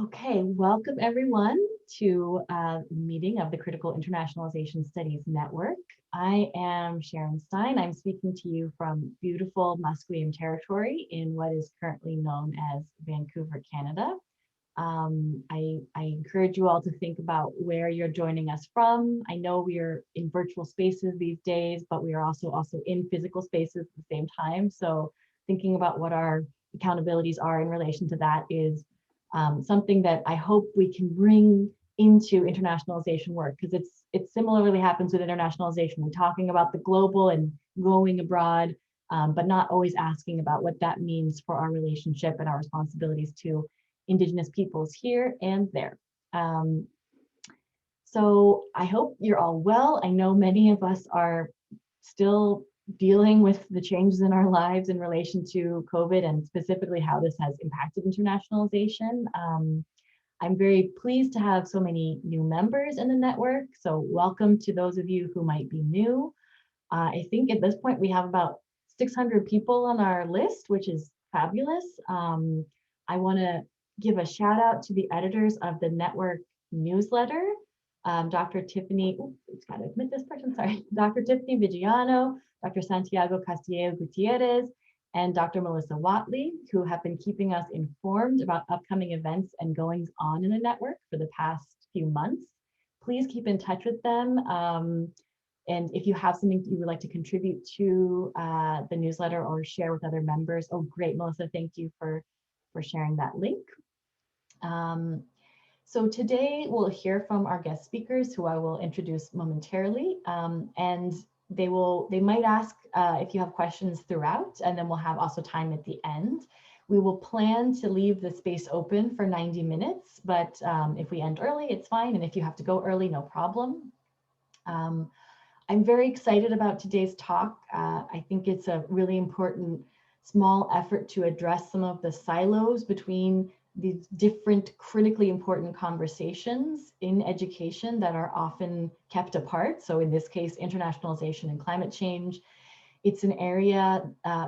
Okay, welcome everyone to a meeting of the Critical Internationalization Studies Network. I am Sharon Stein. I'm speaking to you from beautiful Musqueam territory in what is currently known as Vancouver, Canada. I encourage you all to think about where you're joining us from. I know we are in virtual spaces these days, but we are also in physical spaces at the same time. So thinking about what our accountabilities are in relation to that is something that I hope we can bring into internationalization work, because it similarly happens with internationalization and talking about the global and going abroad, but not always asking about what that means for our relationship and our responsibilities to Indigenous peoples here and there. So I hope you're all well. I know many of us are still dealing with the changes in our lives in relation to COVID and specifically how this has impacted internationalization. I'm very pleased to have so many new members in the network. So welcome to those of you who might be new. I think at this point we have about 600 people on our list, which is fabulous. I want to give a shout out to the editors of the network newsletter, Dr. Tiffany, gotta admit this person, sorry, Dr. Tiffany Vigiano, Dr. Santiago Castillo Gutierrez, and Dr. Melissa Watley, who have been keeping us informed about upcoming events and goings on in the network for the past few months. Please keep in touch with them. And if you have something you would like to contribute to the newsletter or share with other members, oh great, Melissa, thank you for sharing that link. So today we'll hear from our guest speakers, who I will introduce momentarily, and they might ask if you have questions throughout, and then we'll have also time at the end. We will plan to leave the space open for 90 minutes, but if we end early, it's fine, and if you have to go early, no problem. I'm very excited about today's talk. I think it's a really important small effort to address some of the silos between these different critically important conversations in education that are often kept apart. So in this case, internationalization and climate change. It's an area,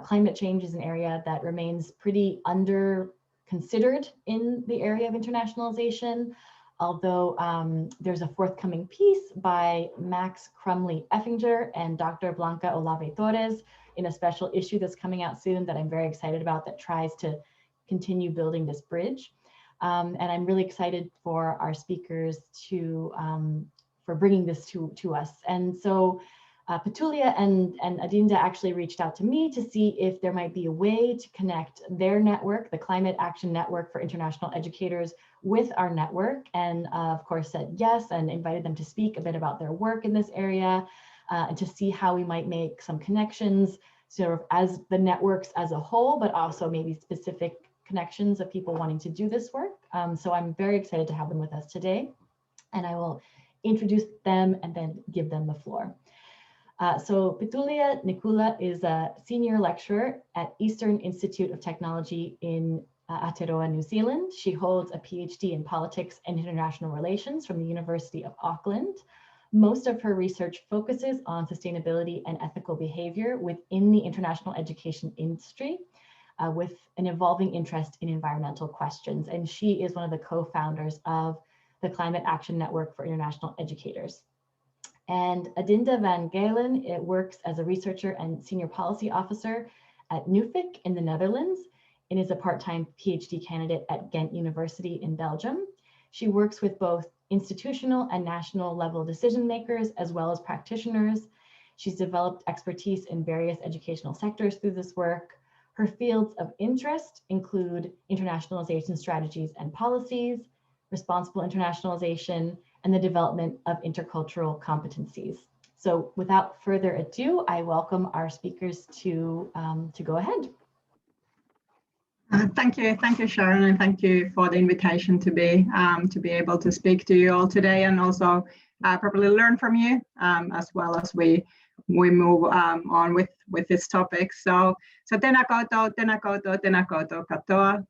climate change is an area that remains pretty under considered in the area of internationalization. Although there's a forthcoming piece by Max Crumley-Effinger and Dr. Blanca Olave-Torres in a special issue that's coming out soon that I'm very excited about, that tries to continue building this bridge. And I'm really excited for our speakers to, for bringing this to us. And so Pii-Tuulia and Adinda actually reached out to me to see if there might be a way to connect their network, the Climate Action Network for International Educators, with our network, and of course said yes, and invited them to speak a bit about their work in this area, and to see how we might make some connections sort of as the networks as a whole, but also maybe specific connections of people wanting to do this work. So I'm very excited to have them with us today, and I will introduce them and then give them the floor. So Pii-Tuulia Nikula is a senior lecturer at Eastern Institute of Technology in Aotearoa, New Zealand. She holds a PhD in politics and international relations from the University of Auckland. Most of her research focuses on sustainability and ethical behavior within the international education industry, with an evolving interest in environmental questions. And she is one of the co-founders of the Climate Action Network for International Educators. And Adinda Gaalen works as a researcher and senior policy officer at NUFIC in the Netherlands, and is a part-time PhD candidate at Ghent University in Belgium. She works with both institutional and national level decision makers, as well as practitioners. She's developed expertise in various educational sectors through this work. Her fields of interest include internationalization strategies and policies, responsible internationalization, and the development of intercultural competencies. So without further ado, I welcome our speakers to go ahead. Thank you, Sharon, and thank you for the invitation to be able to speak to you all today, and also probably learn from you as well as we move on with this topic. So tēnā koutou, tēnā koutou, tēnā koutou katoa.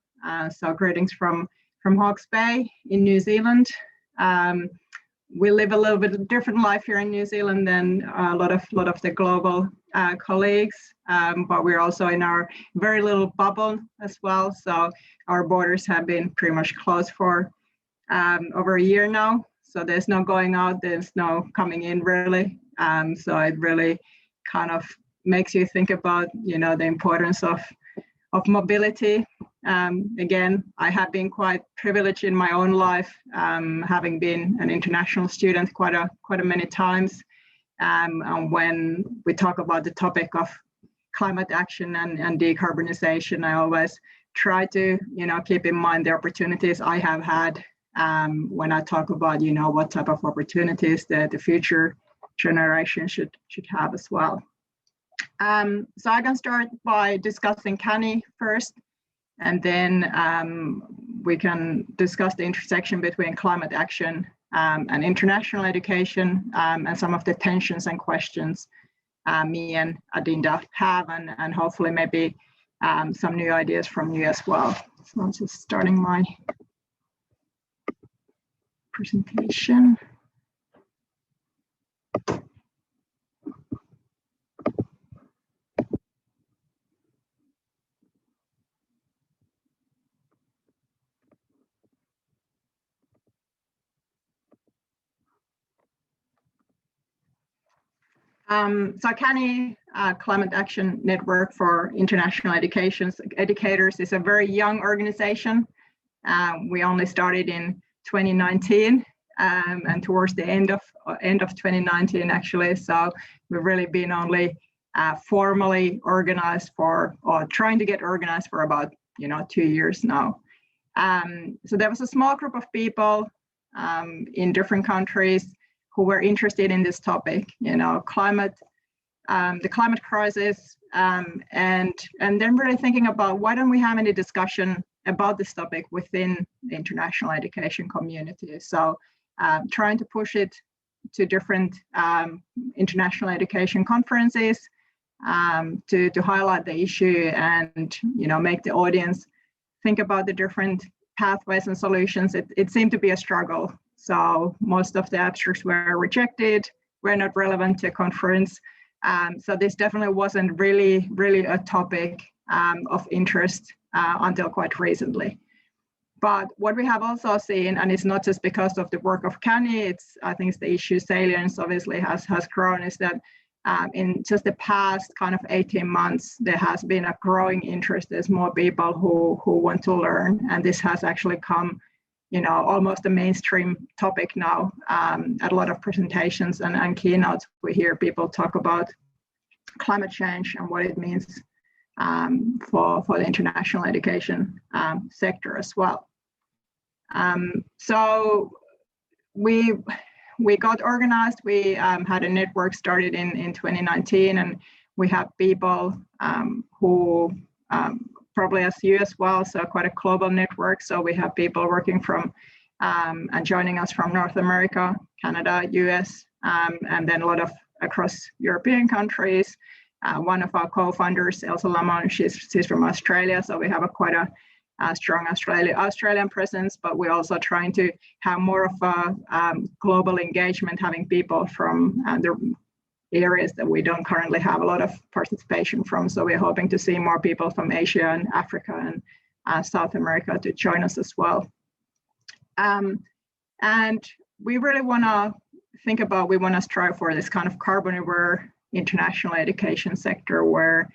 So greetings from Hawke's Bay in New Zealand. we live a little bit different life here in New Zealand than a lot of the global colleagues, but we're also in our very little bubble as well. So our borders have been pretty much closed for over a year now. So there's no going out, there's no coming in really. So it really kind of makes you think about, you know, the importance of mobility. Again, I have been quite privileged in my own life, having been an international student quite a many times. And when we talk about the topic of climate action and decarbonization, I always try to, you know, keep in mind the opportunities I have had when I talk about, you know, what type of opportunities that the future generation should have as well. So I can start by discussing CANIE first, and then we can discuss the intersection between climate action and international education, and some of the tensions and questions me and Adinda have, and hopefully maybe some new ideas from you as well. So I'm just starting my presentation. So CANIE, Climate Action Network for International Educators, is a very young organization. We only started in 2019, and towards the end of 2019 actually. So we've really been only formally organized or trying to get organized for about 2 years now. So there was a small group of people in different countries who were interested in this topic, climate, the climate crisis, and then really thinking about why don't we have any discussion about this topic within the international education community. So trying to push it to different international education conferences to highlight the issue and make the audience think about the different pathways and solutions. It seemed to be a struggle. So most of the abstracts were rejected, were not relevant to a conference. So this definitely wasn't really a topic of interest until quite recently. But what we have also seen, and it's not just because of the work of CANIE, I think it's the issue salience obviously has grown, is that in just the past kind of 18 months, there has been a growing interest. There's more people who want to learn, and this has actually come almost a mainstream topic now. At a lot of presentations and keynotes, we hear people talk about climate change and what it means for the international education sector as well. So we got organized. We had a network started in 2019, and we have people who probably as you as well, so quite a global network. So we have people working from and joining us from North America, Canada, US, and then a lot of across European countries. One of our co-founders, Elsa Lamont, she's from Australia, so we have quite a strong Australian presence, but we're also trying to have more of a global engagement, having people from the areas that we don't currently have a lot of participation from. So we're hoping to see more people from Asia and Africa and South America to join us as well. And we really want to think about, we want to strive for this kind of carbon-aware international education sector where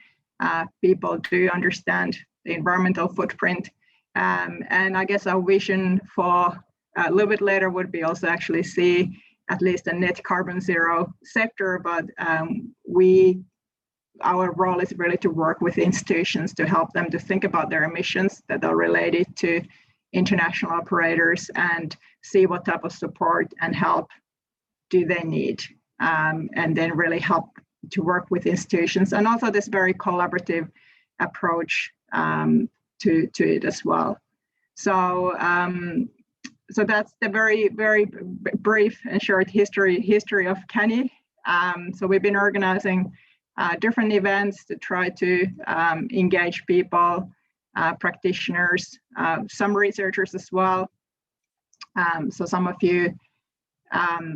people do understand the environmental footprint. And I guess our vision for a little bit later would be also actually see at least a net carbon zero sector, but our role is really to work with institutions to help them to think about their emissions that are related to international operators and see what type of support and help do they need, and then really help to work with institutions, and also this very collaborative approach to it as well. So so that's the very brief and short history of CANIE. So we've been organizing different events to try to engage people, practitioners, some researchers as well. So some of you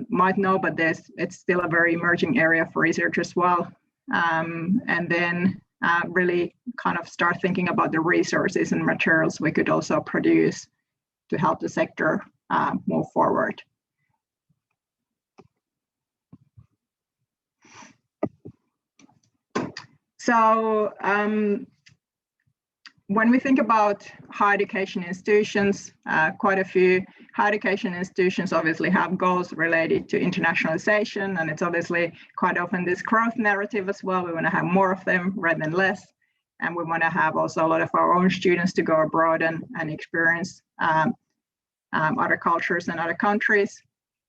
might know, but it's still a very emerging area for research as well. And then really kind of start thinking about the resources and materials we could also produce to help the sector move forward. So when we think about higher education institutions, quite a few higher education institutions obviously have goals related to internationalization, and it's obviously quite often this growth narrative as well. We want to have more of them rather than less, and we want to have also a lot of our own students to go abroad and experience other cultures and other countries.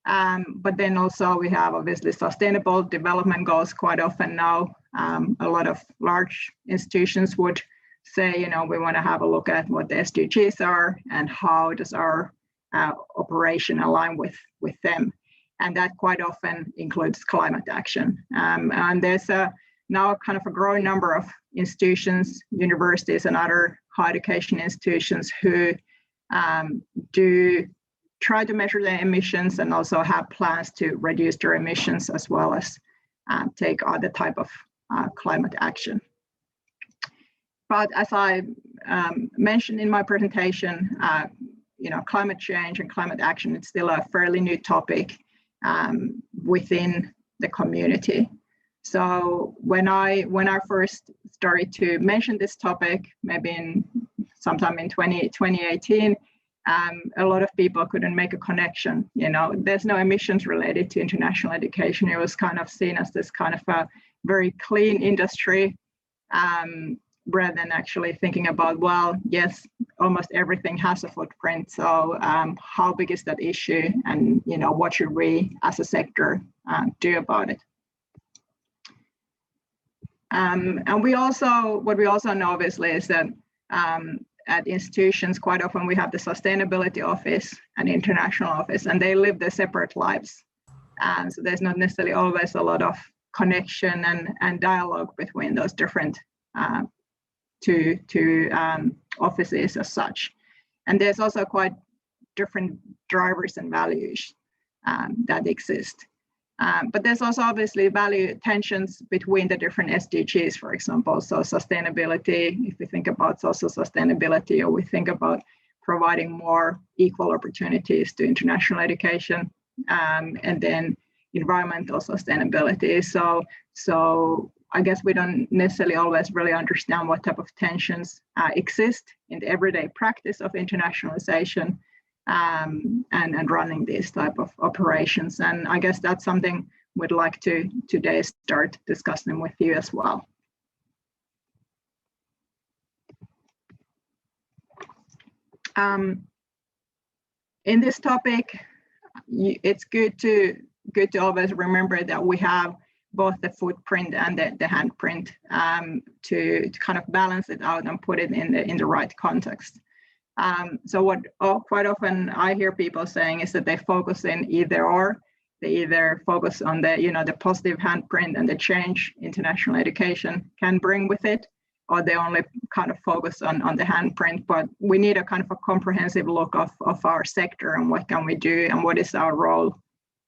But then also we have obviously sustainable development goals quite often now. A lot of large institutions would say, you know, we want to have a look at what the SDGs are and how does our operation align with them. And that quite often includes climate action. And there's now kind of a growing number of institutions, universities and other higher education institutions who do try to measure their emissions and also have plans to reduce their emissions as well as take other type of climate action. But as I mentioned in my presentation, you know, climate change and climate action, it's still a fairly new topic within the community. So when I first started to mention this topic, maybe sometime in 2018, a lot of people couldn't make a connection. You know, there's no emissions related to international education. It was kind of seen as this kind of a very clean industry, rather than actually thinking about, well, yes, almost everything has a footprint. So how big is that issue? And, you know, what should we as a sector do about it? And what we also know obviously is that at institutions, quite often we have the sustainability office and international office, and they live their separate lives. So there's not necessarily always a lot of connection and dialogue between those different two offices as such. And there's also quite different drivers and values that exist. But there's also obviously value tensions between the different SDGs, for example. So sustainability, if we think about social sustainability, or we think about providing more equal opportunities to international education, and then environmental sustainability. So I guess we don't necessarily always really understand what type of tensions exist in the everyday practice of internationalization and running these type of operations. And I guess that's something we'd like to today start discussing with you as well. In this topic, it's good to always remember that we have both the footprint and the handprint to kind of balance it out and put it in the right context. So what quite often I hear people saying is that they focus in either or. They either focus on the positive handprint and the change international education can bring with it, or they only kind of focus on the handprint. But we need a kind of a comprehensive look of our sector and what can we do and what is our role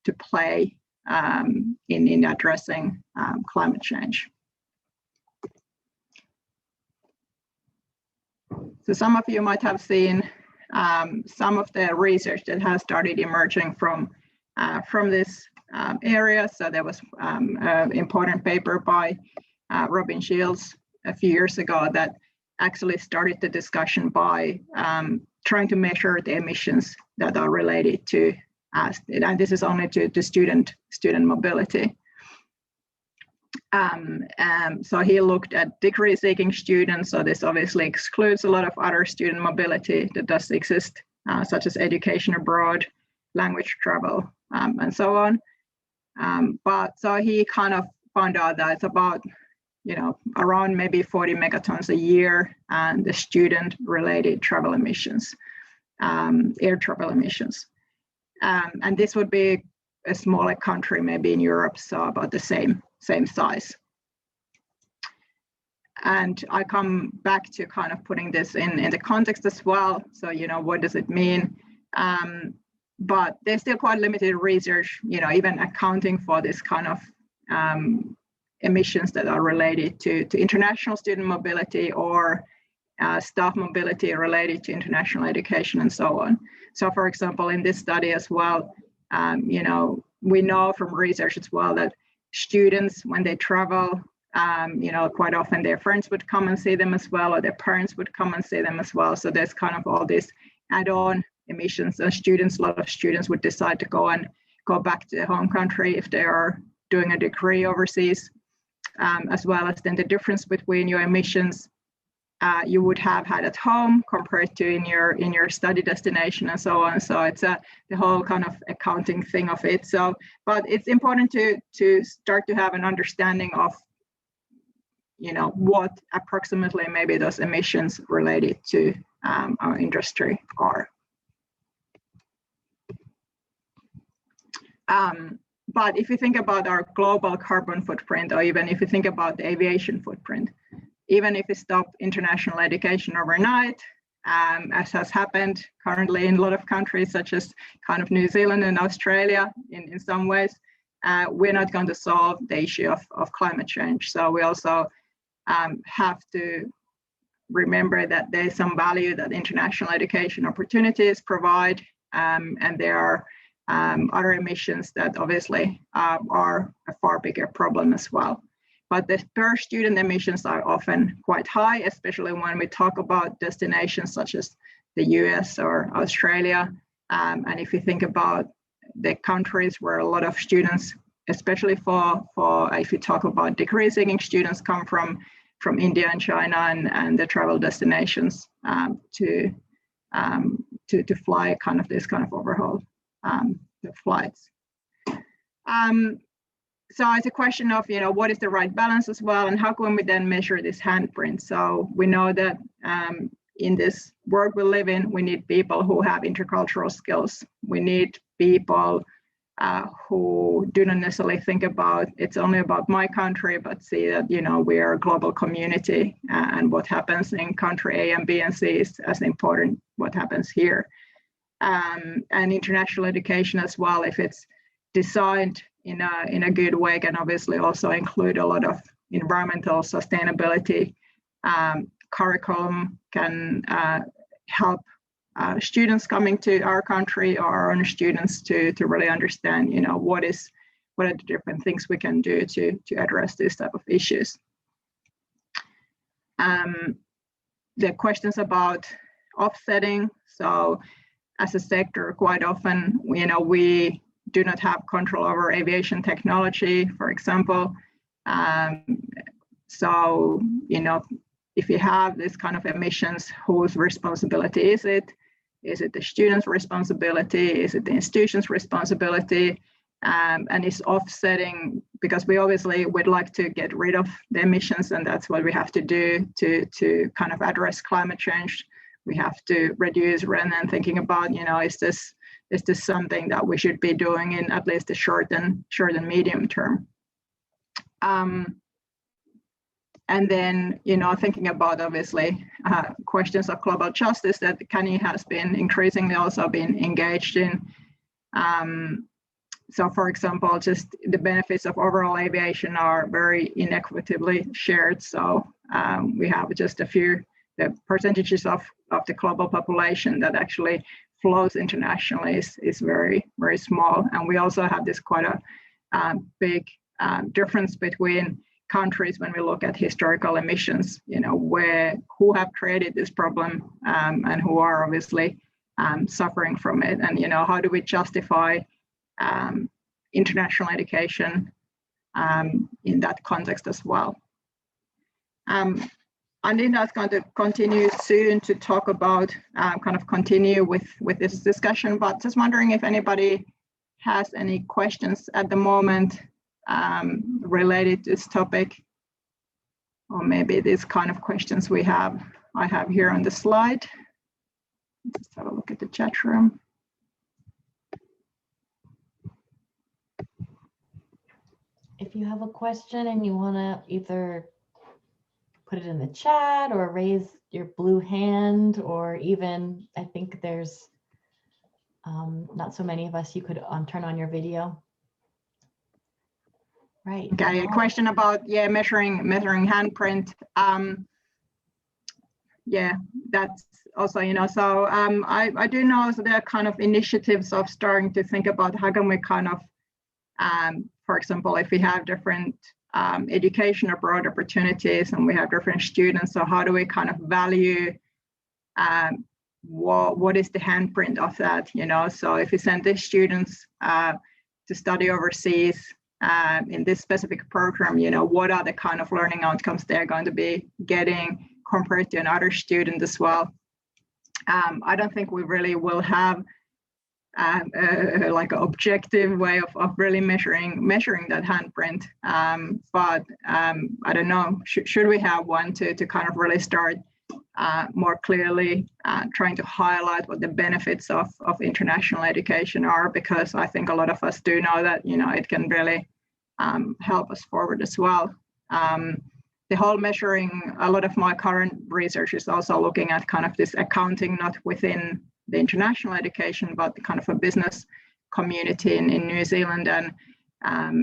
to play in addressing climate change. So some of you might have seen some of the research that has started emerging from this area. So there was an important paper by Robin Shields a few years ago that actually started the discussion by trying to measure the emissions that are related to, and this is only to student mobility. So he looked at degree-seeking students. So this obviously excludes a lot of other student mobility that does exist, such as education abroad, language travel, and so on. But so he kind of found out that it's about, around maybe 40 megatons a year, and the student-related travel emissions, air travel emissions. And this would be a smaller country, maybe in Europe, so about the same size. And I come back to kind of putting this in the context as well. So, what does it mean? but there's still quite limited research, even accounting for this kind of emissions that are related to international student mobility or staff mobility related to international education and so on. So for example, in this study as well, we know from research as well that students, when they travel, quite often their friends would come and see them as well, or their parents would come and see them as well. So there's kind of all these add-on emissions. A lot of students would decide to go back to their home country if they are doing a degree overseas, as well as then the difference between your emissions you would have had at home compared to in your study destination and so on. So it's the whole kind of accounting thing of it. So, but it's important to start to have an understanding of, what approximately maybe those emissions related to our industry are. But if you think about our global carbon footprint, or even if you think about the aviation footprint, even if we stop international education overnight, as has happened currently in a lot of countries, such as kind of New Zealand and Australia in some ways, we're not going to solve the issue of climate change. So we also have to remember that there's some value that international education opportunities provide, and there are other emissions that obviously are a far bigger problem as well. But the per student emissions are often quite high, especially when we talk about destinations such as the US or Australia. And if you think about the countries where a lot of students, especially for if you talk about degree seeking students, come from India and China and the travel destinations to fly kind of this kind of overhaul the flights. So it's a question of, what is the right balance as well, and how can we then measure this handprint? So we know that in this world we live in, we need people who have intercultural skills. We need people who do not necessarily think about it's only about my country, but see that, we are a global community, and what happens in country A and B and C is as important what happens here. And international education as well, if it's designed in a good way, can obviously also include a lot of environmental sustainability. Curriculum can help students coming to our country or our own students to really understand, what are the different things we can do to address this type of issues. The questions about offsetting. So as a sector, quite often, we do not have control over aviation technology, for example. So, if you have this kind of emissions, whose responsibility is it? Is it the student's responsibility? Is it the institution's responsibility? And is offsetting, because we obviously would like to get rid of the emissions, and that's what we have to do to kind of address climate change. We have to reduce rather than thinking about, is this something that we should be doing in at least the short and medium term? And then, thinking about obviously questions of global justice that the CANIE has been increasingly also been engaged in. So for example, just the benefits of overall aviation are very inequitably shared. So we have just a few, the percentages of the global population that actually flows internationally is very, very small. And we also have this quite a big difference between countries when we look at historical emissions, who have created this problem and who are obviously suffering from it. And, how do we justify international education in that context as well? Adinda is going to continue soon to talk about, continue with this discussion, but just wondering if anybody has any questions at the moment related to this topic, or maybe these kind of questions I have here on the slide. Let's just have a look at the chat room. If you have a question and you want to either put it in the chat or raise your blue hand, or even I think there's Not so many of us, you could turn on your video. Right. Okay, a question about, yeah, measuring handprint. Yeah, that's also, you know, so I do know, so there are kind of initiatives of starting to think about how can we kind of, for example, if we have different education abroad opportunities and we have different students, so how do we kind of value what is the handprint of that, you know? So if we send these students to study overseas in this specific program, you know, what are the kind of learning outcomes they're going to be getting compared to another student as well? I don't think we really will have like an objective way of really measuring that handprint, but I don't know, should we have one to kind of really start more clearly trying to highlight what the benefits of international education are, because I think a lot of us do know that, you know, it can really help us forward as well. The whole measuring, a lot of my current research is also looking at kind of this accounting, not within the international education, but kind of a business community in New Zealand. And,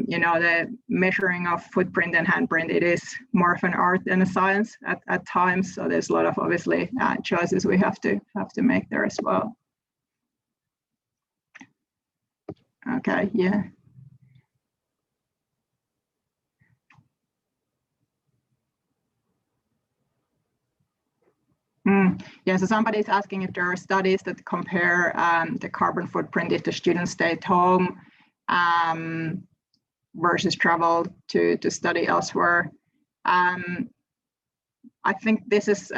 you know, the measuring of footprint and handprint, it is more of an art than a science at times. So there's a lot of obviously choices we have to make there as well. Okay, yeah. Yeah, so somebody's asking if there are studies that compare the carbon footprint if the students stay at home versus travel to study elsewhere. I think this is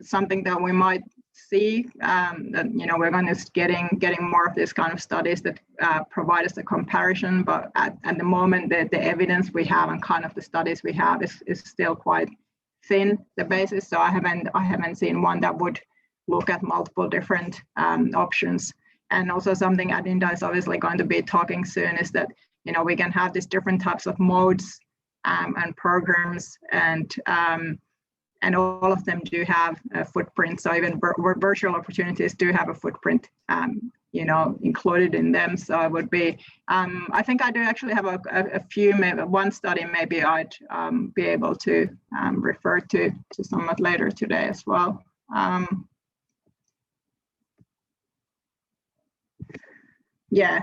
something that we might see, that, you know, we're going to getting more of this kind of studies that provide us a comparison, but at the moment the evidence we have and kind of the studies we have is still quite thin, the basis. So I haven't seen one that would look at multiple different options. And also something Adinda is obviously going to be talking soon is that, you know, we can have these different types of modes and programs, and all of them do have a footprint. So even virtual opportunities do have a footprint, you know, included in them. So it would be, I think I do actually have a few, maybe one study, maybe I'd be able to refer to somewhat later today as well. Yeah.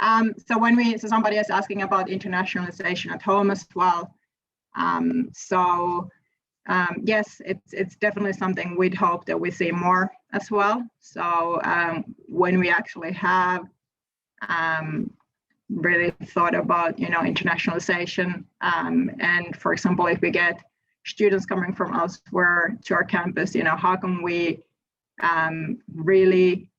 So somebody is asking about internationalization at home as well. Yes, it's definitely something we'd hope that we see more as well. So when we actually have really thought about, you know, internationalization, and for example, if we get students coming from elsewhere to our campus, you know, how can we really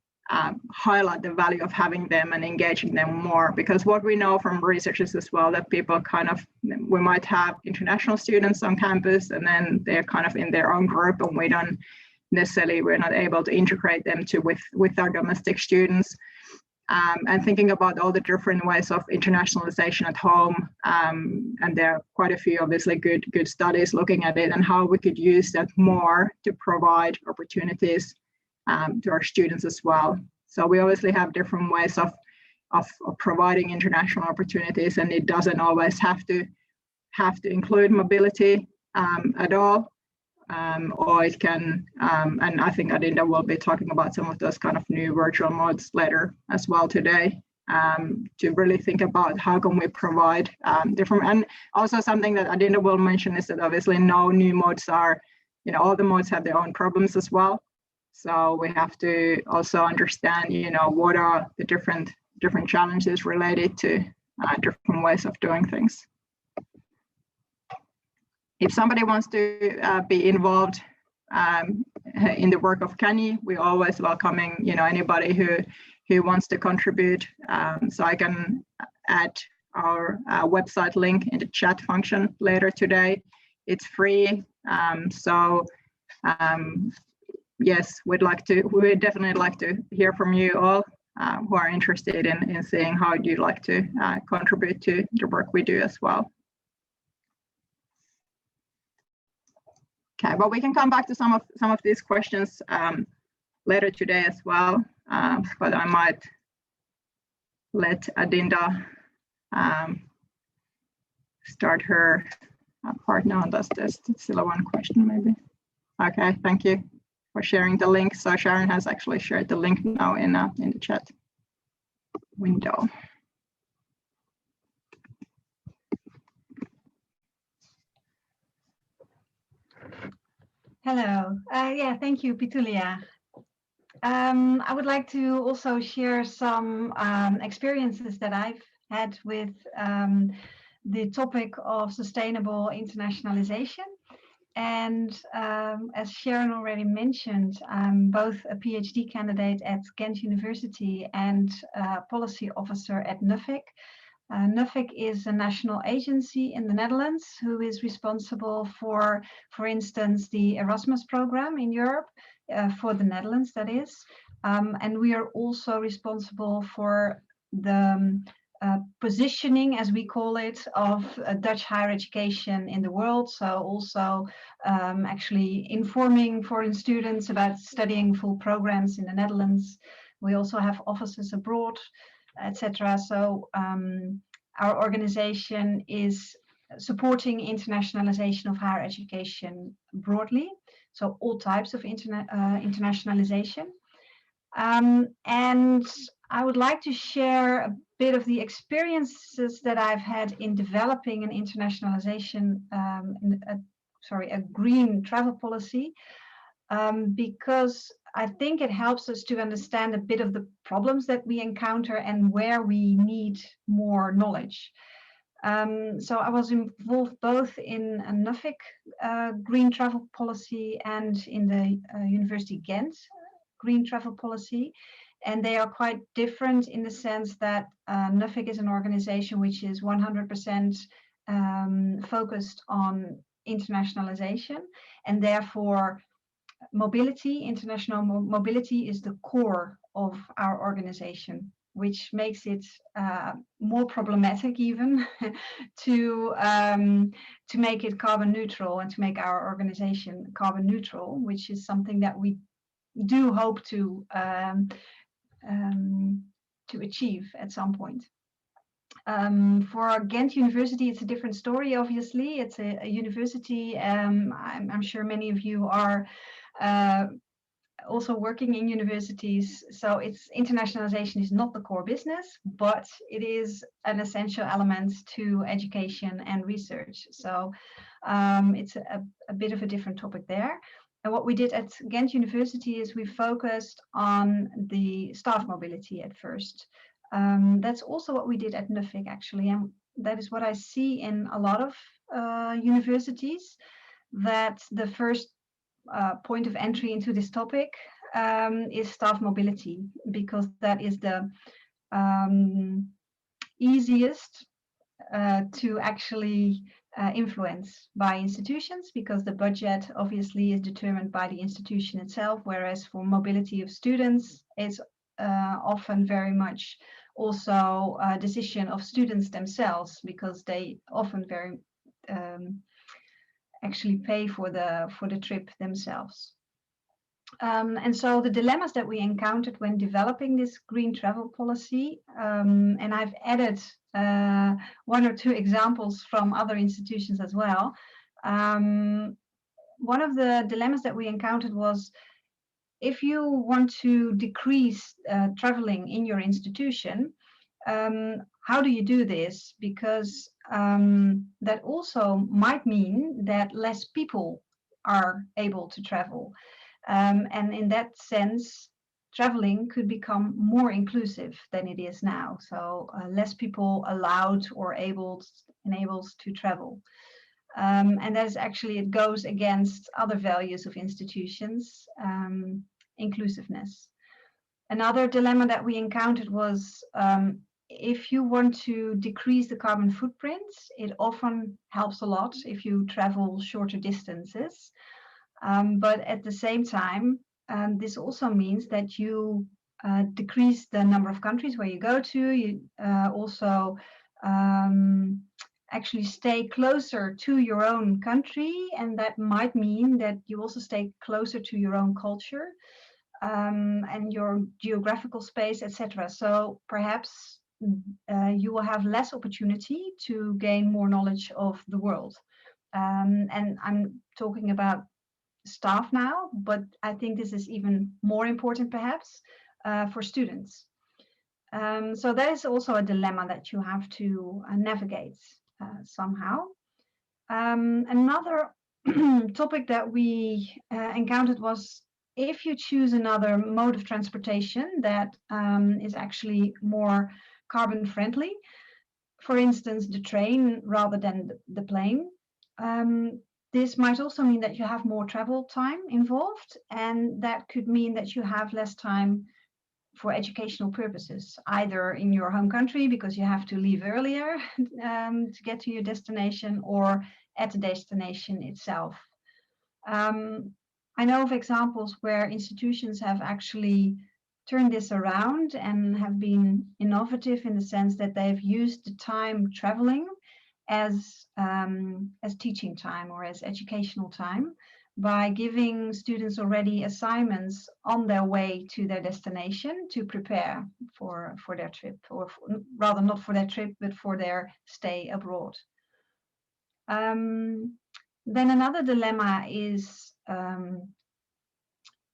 highlight the value of having them and engaging them more? Because what we know from research is as well that people kind of, we might have international students on campus and then they're kind of in their own group, and we don't necessarily, we're not able to integrate them with our domestic students. And thinking about all the different ways of internationalization at home, and there are quite a few obviously good studies looking at it and how we could use that more to provide opportunities to our students as well. So we obviously have different ways of providing international opportunities, and it doesn't always have to include mobility at all, or it can, and I think Adinda will be talking about some of those kind of new virtual modes later as well today, to really think about how can we provide different, and also something that Adinda will mention is that obviously no new modes are, you know, all the modes have their own problems as well. So we have to also understand, you know, what are the different challenges related to different ways of doing things. If somebody wants to be involved in the work of CANIE, we're always welcoming, you know, anybody who wants to contribute. So I can add our website link in the chat function later today. It's free. Yes, we'd definitely like to hear from you all who are interested in seeing how you'd like to contribute to the work we do as well. Okay, well, we can come back to some of these questions later today as well, but I might let Adinda start her part now. Does this still one question maybe? Okay, thank you for sharing the link. So Sharon has actually shared the link now in the chat window. Hello. Yeah, thank you, Pii-Tuulia. I would like to also share some experiences that I've had with the topic of sustainable internationalization. And as Sharon already mentioned, I'm both a PhD candidate at Ghent University and policy officer at NUFIC. NUFIC is a national agency in the Netherlands who is responsible for instance, the Erasmus program in Europe, for the Netherlands, that is. And we are also responsible for the positioning, as we call it, of Dutch higher education in the world. So also actually informing foreign students about studying full programs in the Netherlands. We also have offices abroad, etc. So our organization is supporting internationalization of higher education broadly. So all types of internationalization. And I would like to share a bit of the experiences that I've had in developing an internationalization, a green travel policy, because I think it helps us to understand a bit of the problems that we encounter and where we need more knowledge. So I was involved both in a NUFIC green travel policy and in the University Ghent green travel policy. And they are quite different in the sense that NUFIC is an organization which is 100% focused on internationalization, and therefore mobility, international mobility is the core of our organization, which makes it more problematic even to make it carbon neutral and to make our organization carbon neutral, which is something that we do hope to achieve at some point. For Ghent University, it's a different story, obviously. It's a university. I'm sure many of you are also working in universities. So its internationalization is not the core business, but it is an essential element to education and research. So it's a bit of a different topic there. And what we did at Ghent University is we focused on the staff mobility at first. That's also what we did at NUFIC, actually. And that is what I see in a lot of universities, that the first point of entry into this topic is staff mobility, because that is the easiest to actually influence by institutions, because the budget obviously is determined by the institution itself, whereas for mobility of students, it's often very much also a decision of students themselves, because they often very actually pay for the trip themselves. And so the dilemmas that we encountered when developing this green travel policy, and I've added one or two examples from other institutions as well. One of the dilemmas that we encountered was, if you want to decrease traveling in your institution, how do you do this? Because that also might mean that less people are able to travel. And in that sense, traveling could become more inclusive than it is now. So less people allowed or enabled to travel. And that is actually, it goes against other values of institutions, inclusiveness. Another dilemma that we encountered was, if you want to decrease the carbon footprint, it often helps a lot if you travel shorter distances. But at the same time, this also means that you decrease the number of countries where you go to. You also actually stay closer to your own country, and that might mean that you also stay closer to your own culture and your geographical space, etc. So perhaps you will have less opportunity to gain more knowledge of the world. And I'm talking about staff now, but I think this is even more important perhaps for students. So that is also a dilemma that you have to navigate somehow. Another topic that we encountered was, if you choose another mode of transportation that is actually more carbon friendly, for instance, the train rather than the plane, this might also mean that you have more travel time involved, and that could mean that you have less time for educational purposes, either in your home country because you have to leave earlier to get to your destination, or at the destination itself. I know of examples where institutions have actually turned this around and have been innovative in the sense that they've used the time traveling as teaching time or as educational time, by giving students already assignments on their way to their destination to prepare for their trip, or rather not for their trip, but for their stay abroad. Then another dilemma is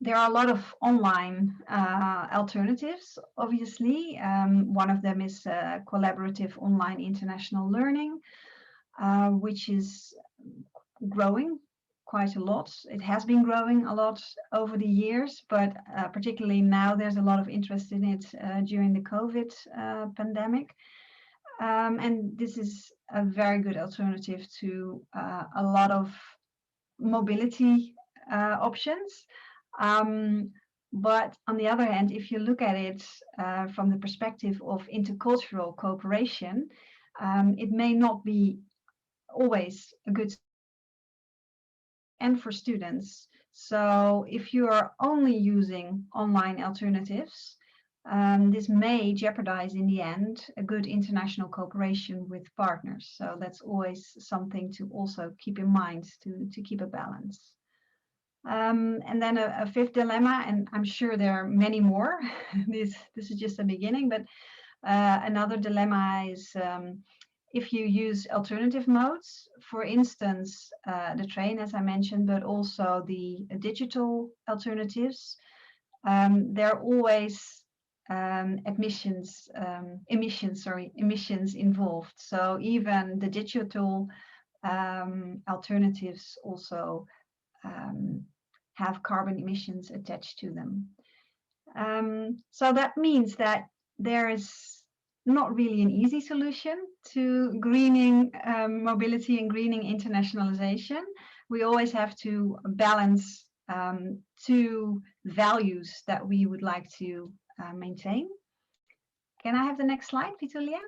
there are a lot of online alternatives, obviously. One of them is collaborative online international learning, which is growing quite a lot. It has been growing a lot over the years, but particularly now there's a lot of interest in it during the COVID pandemic. And this is a very good alternative to a lot of mobility options. But on the other hand, if you look at it from the perspective of intercultural cooperation, it may not be always a good, and for students. So if you are only using online alternatives, this may jeopardize in the end a good international cooperation with partners. So that's always something to also keep in mind, to keep a balance. And then a fifth dilemma, and I'm sure there are many more. This is just the beginning, but another dilemma is if you use alternative modes, for instance, the train, as I mentioned, but also the digital alternatives, there are always emissions involved. So even the digital alternatives also have carbon emissions attached to them. So that means that there is not really an easy solution to greening mobility and greening internationalization. We always have to balance two values that we would like to maintain. Can I have the next slide, Pii-Tuulia?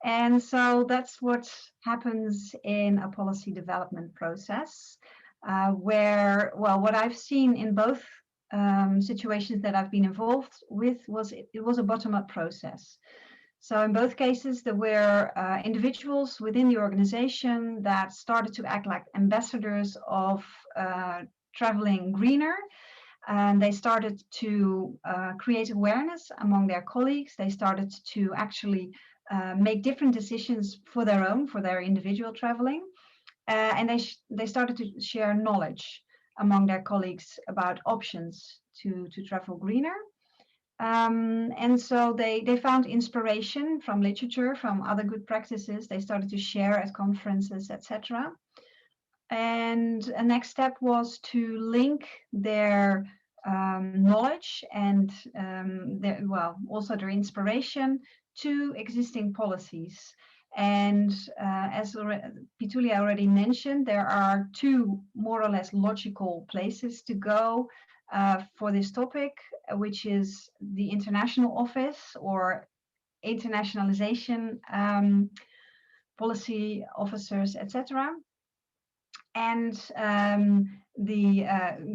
And so that's what happens in a policy development process, where, well, what I've seen in both situations that I've been involved with was it was a bottom-up process. So in both cases, there were individuals within the organization that started to act like ambassadors of traveling greener. And they started to create awareness among their colleagues. They started to actually make different decisions for their individual traveling. And they started to share knowledge among their colleagues about options to travel greener. And so they found inspiration from literature, from other good practices. They started to share at conferences, etc. And a next step was to link their knowledge and also their inspiration to existing policies. And as Pii-Tuulia already mentioned, there are two more or less logical places to go for this topic, which is the International Office or Internationalization policy officers, etc. And the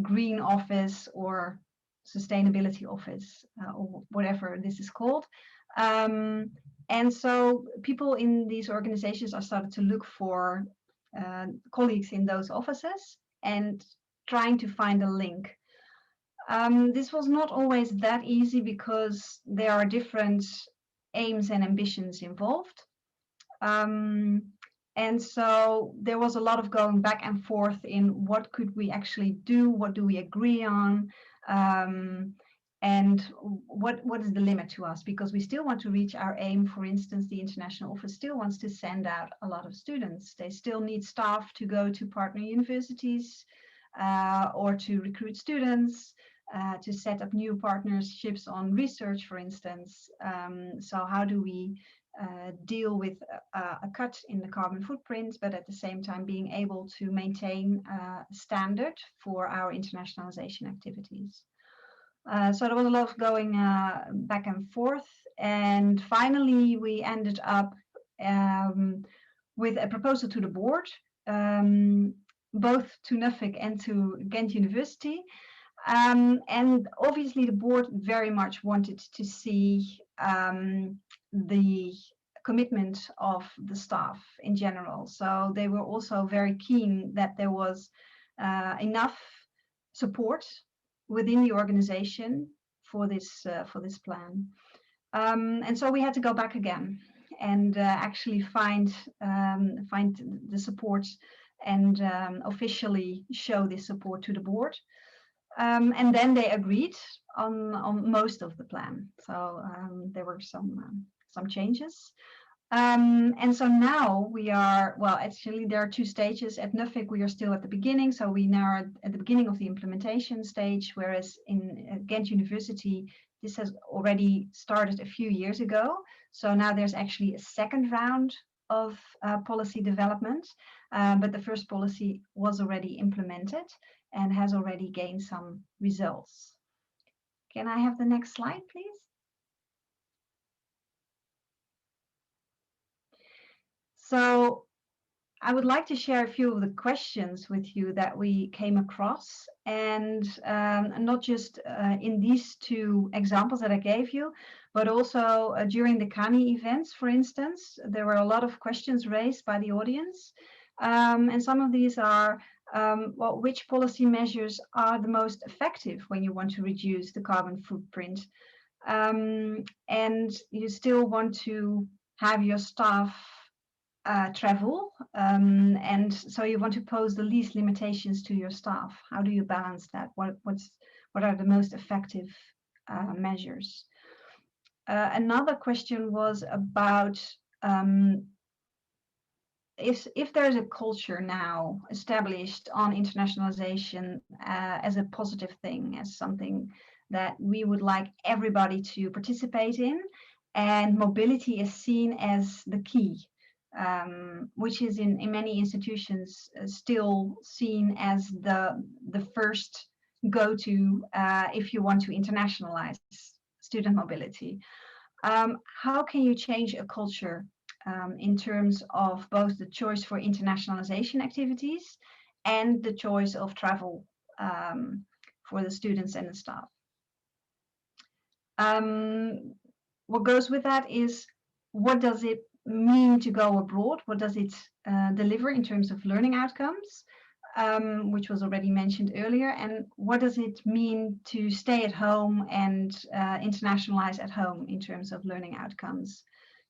Green Office or Sustainability Office, or whatever this is called. And so people in these organizations are started to look for colleagues in those offices and trying to find a link. This was not always that easy because there are different aims and ambitions involved. And so there was a lot of going back and forth in what could we actually do, what do we agree on, and what is the limit to us, because we still want to reach our aim. For instance, the International Office still wants to send out a lot of students. They still need staff to go to partner universities or to recruit students, to set up new partnerships on research, for instance. So how do we deal with a cut in the carbon footprint, but at the same time being able to maintain a standard for our internationalization activities? So there was a lot of going back and forth, and finally we ended up with a proposal to the board, both to Nuffic and to Ghent University. And obviously the board very much wanted to see the commitment of the staff in general. So they were also very keen that there was enough support within the organization for this plan. And so we had to go back again and actually find the support and officially show this support to the board. And then they agreed on most of the plan. So there were some changes. And so now we are, well, actually there are two stages. At Nuffic, we are still at the beginning. So we now are at the beginning of the implementation stage, whereas in Ghent University, this has already started a few years ago. So now there's actually a second round of policy development, but the first policy was already implemented and has already gained some results. Can I have the next slide, please? So I would like to share a few of the questions with you that we came across, and not just in these two examples that I gave you, but also during the CANIE events, for instance. There were a lot of questions raised by the audience, and some of these are, well, which policy measures are the most effective when you want to reduce the carbon footprint, and you still want to have your staff travel, and so you want to pose the least limitations to your staff. How do you balance that? What are the most effective measures? Another question was about if there is a culture now established on internationalization as a positive thing, as something that we would like everybody to participate in, and mobility is seen as the key, which is in many institutions still seen as the first go-to if you want to internationalize student mobility. How can you change a culture in terms of both the choice for internationalization activities and the choice of travel for the students and the staff? What goes with that is, what does it mean to go abroad? What does it deliver in terms of learning outcomes, which was already mentioned earlier? And what does it mean to stay at home and internationalize at home in terms of learning outcomes?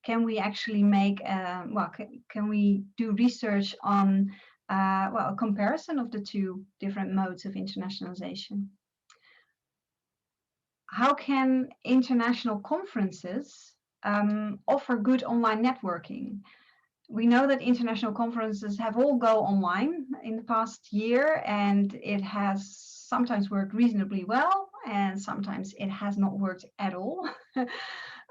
Can we actually make, can we do research on, a comparison of the two different modes of internationalization? How can international conferences offer good online networking? We know that international conferences have all go online in the past year, and it has sometimes worked reasonably well, and sometimes it has not worked at all.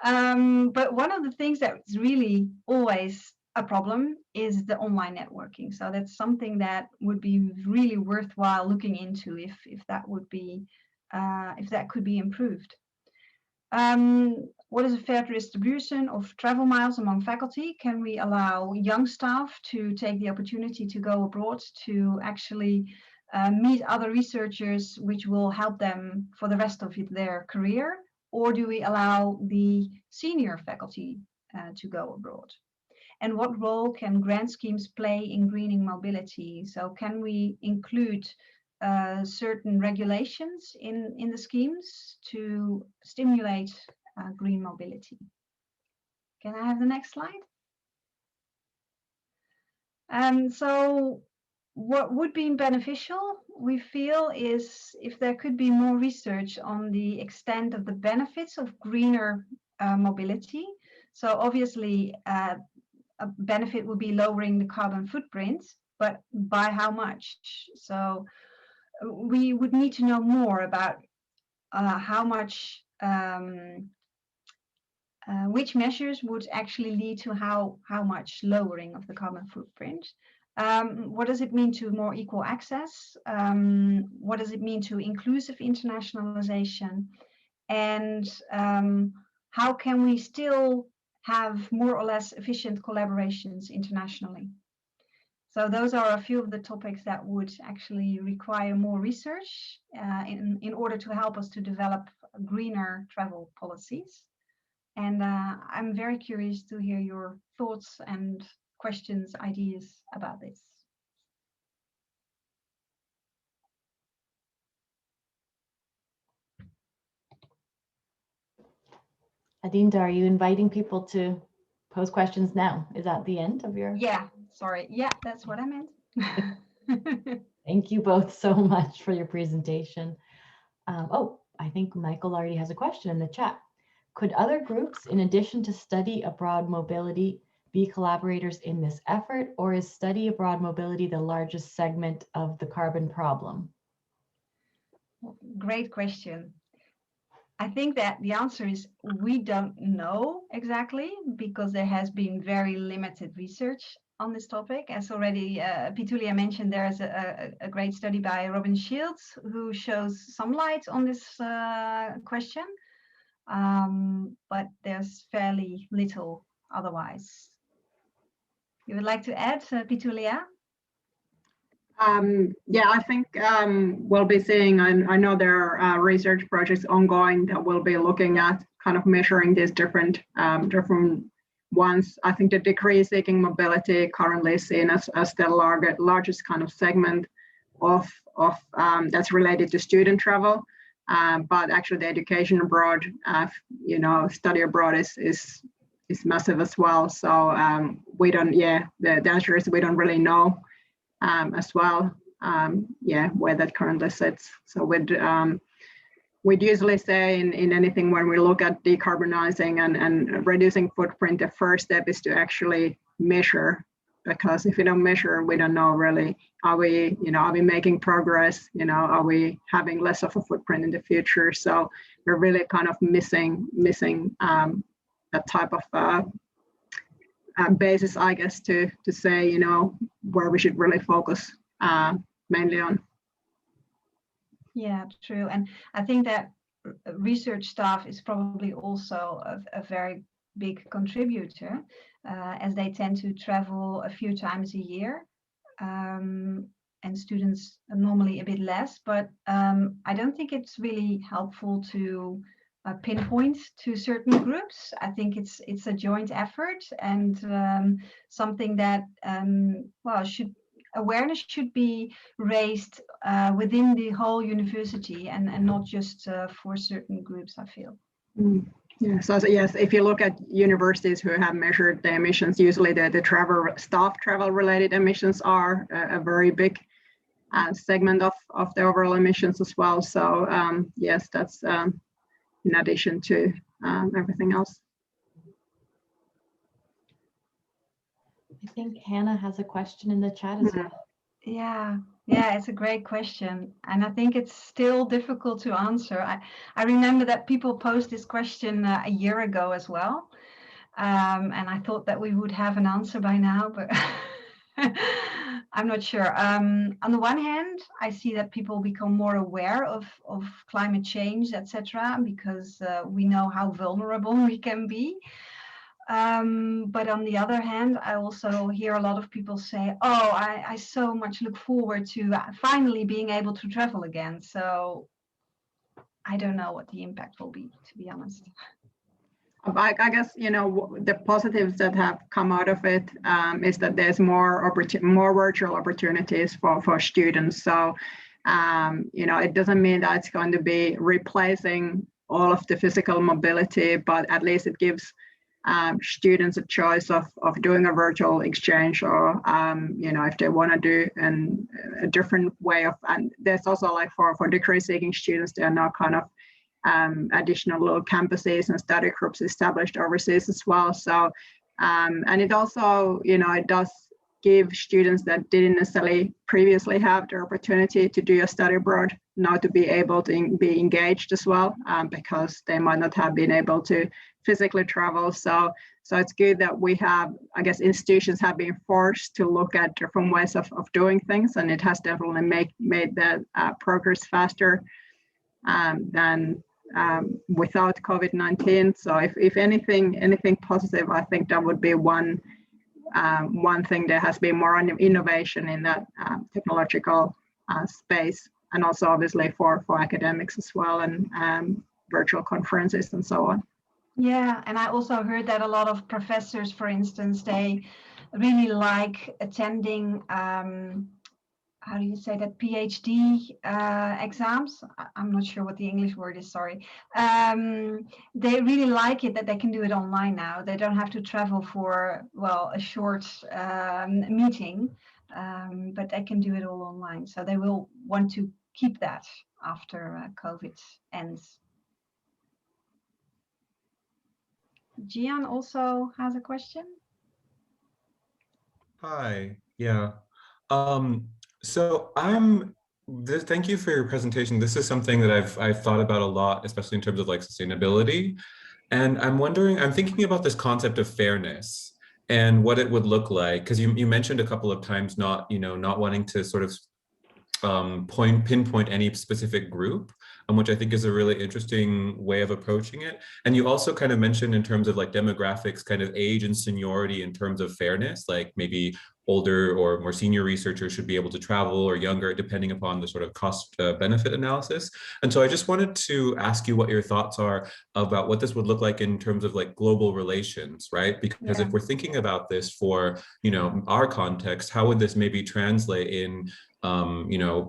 But one of the things that's really always a problem is the online networking. So that's something that would be really worthwhile looking into if that would be if that could be improved. What is a fair distribution of travel miles among faculty? Can we allow young staff to take the opportunity to go abroad to actually meet other researchers, which will help them for the rest of their career? Or do we allow the senior faculty to go abroad? And what role can grant schemes play in greening mobility? So can we include certain regulations in the schemes to stimulate green mobility. Can I have the next slide? So what would be beneficial, we feel, is if there could be more research on the extent of the benefits of greener mobility. So obviously, a benefit would be lowering the carbon footprint, but by how much? So we would need to know more about how much, which measures would actually lead to how much lowering of the carbon footprint. What does it mean to more equal access? What does it mean to inclusive internationalization? And how can we still have more or less efficient collaborations internationally? So those are a few of the topics that would actually require more research in order to help us to develop greener travel policies. And I'm very curious to hear your thoughts and questions, ideas about this. Adinda, are you inviting people to pose questions now? Is that the end of your? Yeah, sorry. Yeah, that's what I meant. Thank you both so much for your presentation. Oh, I think Michael already has a question in the chat. Could other groups, in addition to study abroad mobility, be collaborators in this effort, or is study abroad mobility the largest segment of the carbon problem? Great question. I think that the answer is we don't know exactly, because there has been very limited research on this topic. As already Pii-Tuulia mentioned, there is a great study by Robin Shields who shows some light on this question, but there's fairly little otherwise. You would like to add, Pii-Tuulia? Yeah, I think we'll be seeing, I know there are research projects ongoing that will be looking at kind of measuring these different ones. I think the degree-seeking mobility currently is seen as the largest kind of segment of that's related to student travel. But actually the education abroad, study abroad is massive as well. So we don't, the answer is we don't really know as well, where that currently sits. So we'd usually say in anything when we look at decarbonizing and reducing footprint, the first step is to actually measure, because if we don't measure, we don't know really, are we making progress? Are we having less of a footprint in the future? So we're really kind of missing that type of basis, I guess, to say, where we should really focus mainly on. Yeah, true. And I think that research staff is probably also a very big contributor, as they tend to travel a few times a year, and students are normally a bit less. But I don't think it's really helpful to pinpoint to certain groups. I think it's a joint effort, and something that awareness should be raised within the whole university, and not just for certain groups, I feel. Yeah, so yes, if you look at universities who have measured the emissions, usually the staff travel related emissions are a very big segment of the overall emissions as well. So yes, that's in addition to everything else. I think Hannah has a question in the chat as well. Yeah, it's a great question, and I think it's still difficult to answer. I remember that people posed this question a year ago as well, and I thought that we would have an answer by now, but I'm not sure. On the one hand, I see that people become more aware of climate change, etc., because we know how vulnerable we can be. But on the other hand, I also hear a lot of people say, oh, I so much look forward to finally being able to travel again. So I don't know what the impact will be, to be honest. I guess, the positives that have come out of it is that there's more virtual opportunities for students. So it doesn't mean that it's going to be replacing all of the physical mobility, but at least it gives students a choice of doing a virtual exchange, or if they want to do a different way of. And there's also like for degree-seeking students, there are now kind of additional little campuses and study groups established overseas as well. So and it also it does give students that didn't necessarily previously have the opportunity to do a study abroad now to be able to be engaged as well, because they might not have been able to physically travel. So it's good that we have, I guess, institutions have been forced to look at different ways of doing things, and it has definitely made that progress faster than without COVID-19. So if anything positive, I think that would be one thing. There has been more innovation in that technological space, and also obviously for academics as well, and virtual conferences and so on. Yeah, and I also heard that a lot of professors, for instance, they really like attending, how do you say that, PhD exams? I'm not sure what the English word is, sorry. They really like it that they can do it online now. They don't have to travel for, well, a short meeting, but they can do it all online. So they will want to keep that after COVID ends. Gian also has a question. Hi, yeah. So thank you for your presentation. This is something that I've thought about a lot, especially in terms of like sustainability. And I'm thinking about this concept of fairness and what it would look like, because you mentioned a couple of times not wanting to sort of pinpoint any specific group, which I think is a really interesting way of approaching it. And you also kind of mentioned in terms of like demographics, kind of age and seniority in terms of fairness, like maybe older or more senior researchers should be able to travel, or younger, depending upon the sort of cost benefit analysis. And so I just wanted to ask you what your thoughts are about what this would look like in terms of like global relations, right? Because if we're thinking about this for, our context, how would this maybe translate in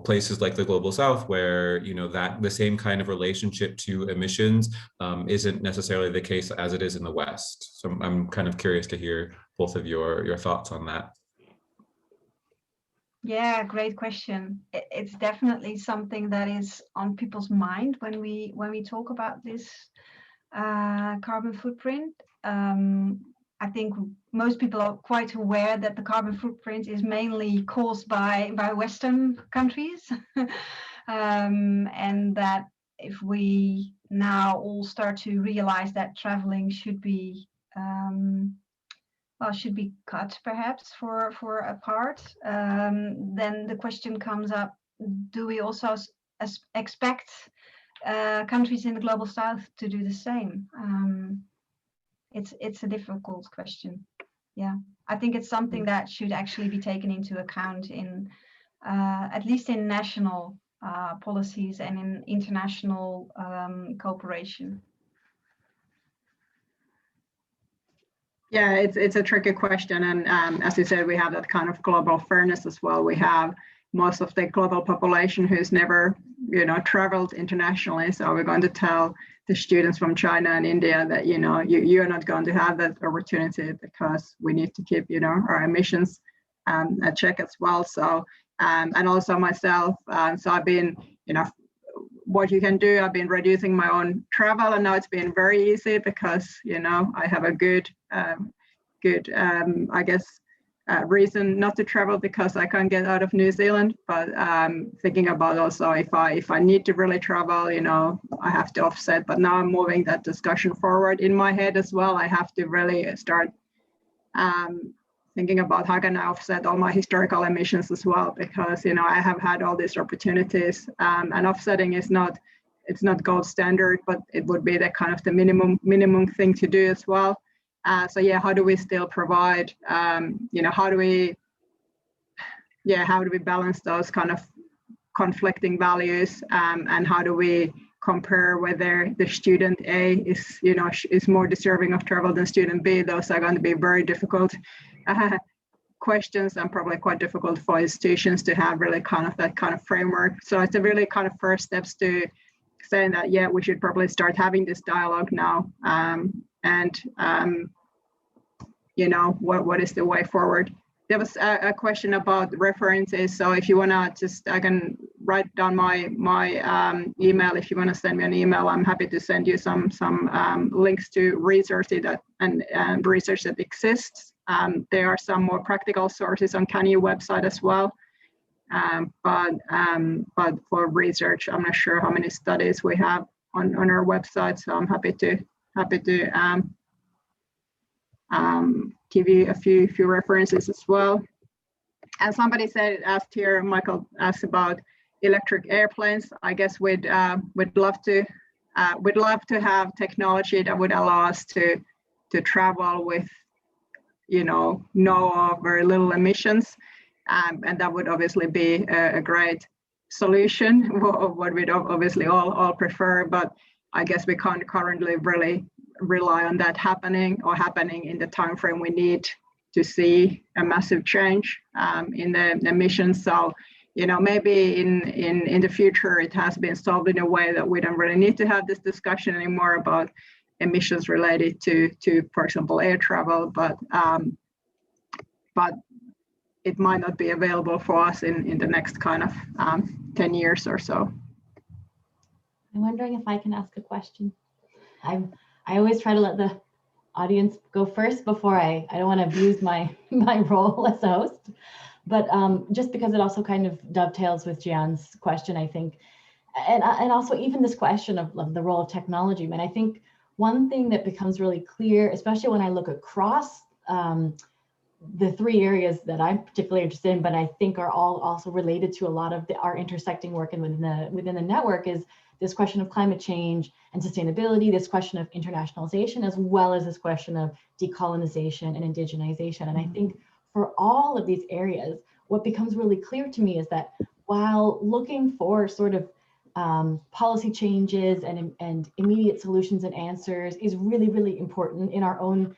places like the Global South, where, that the same kind of relationship to emissions isn't necessarily the case as it is in the West. So I'm kind of curious to hear both of your thoughts on that. Yeah, great question. It's definitely something that is on people's mind when we talk about this carbon footprint. I think most people are quite aware that the carbon footprint is mainly caused by Western countries, and that if we now all start to realize that traveling should be cut perhaps for a part, then the question comes up: do we also expect countries in the Global South to do the same? It's a difficult question. Yeah, I think it's something that should actually be taken into account in at least in national policies and in international cooperation. Yeah, it's a tricky question, and as you said, we have that kind of global fairness as well. We have most of the global population who's never, traveled internationally. So we're going to tell the students from China and India that, you're not going to have that opportunity because we need to keep, our emissions at check as well. So, and also myself, so I've been, what you can do, I've been reducing my own travel, and now it's been very easy because, I have a good, I guess, reason not to travel because I can't get out of New Zealand. But thinking about also if I need to really travel, I have to offset. But now I'm moving that discussion forward in my head as well. I have to really start thinking about how can I offset all my historical emissions as well, because I have had all these opportunities, and offsetting is it's not gold standard, but it would be the kind of the minimum thing to do as well. So yeah, how do we still provide, how do we balance those kind of conflicting values, and how do we compare whether the student A is more deserving of travel than student B? Those are going to be very difficult questions and probably quite difficult for institutions to have really kind of that kind of framework. So it's a really kind of first steps to saying that, yeah, we should probably start having this dialogue now. You know, what is the way forward? There was a question about references. So if you want to just, I can write down my email. If you want to send me an email, I'm happy to send you some links to resources and research that exists. There are some more practical sources on CANIE website as well. But for research, I'm not sure how many studies we have on our website. So I'm happy to give you a few references as well. And somebody asked here, Michael asked about electric airplanes. I guess we'd love to have technology that would allow us to travel with, you know, no or very little emissions, and that would obviously be a great solution, what we'd obviously all prefer. But I guess we can't currently really rely on that happening in the time frame we need to see a massive change in the emissions. So, you know, maybe in the future it has been solved in a way that we don't really need to have this discussion anymore about emissions related to for example, air travel, but it might not be available for us in the next kind of 10 years or so. I'm wondering if I can ask a question. I always try to let the audience go first before I don't want to abuse my role as a host, but just because it also kind of dovetails with Jian's question, I think, and also even this question of the role of technology. I mean, I think one thing that becomes really clear, especially when I look across the three areas that I'm particularly interested in, but I think are all also related to a lot of our intersecting work and within the network, is this question of climate change and sustainability, this question of internationalization, as well as this question of decolonization and indigenization. And I think for all of these areas, what becomes really clear to me is that while looking for sort of policy changes and immediate solutions and answers is really, really important in our own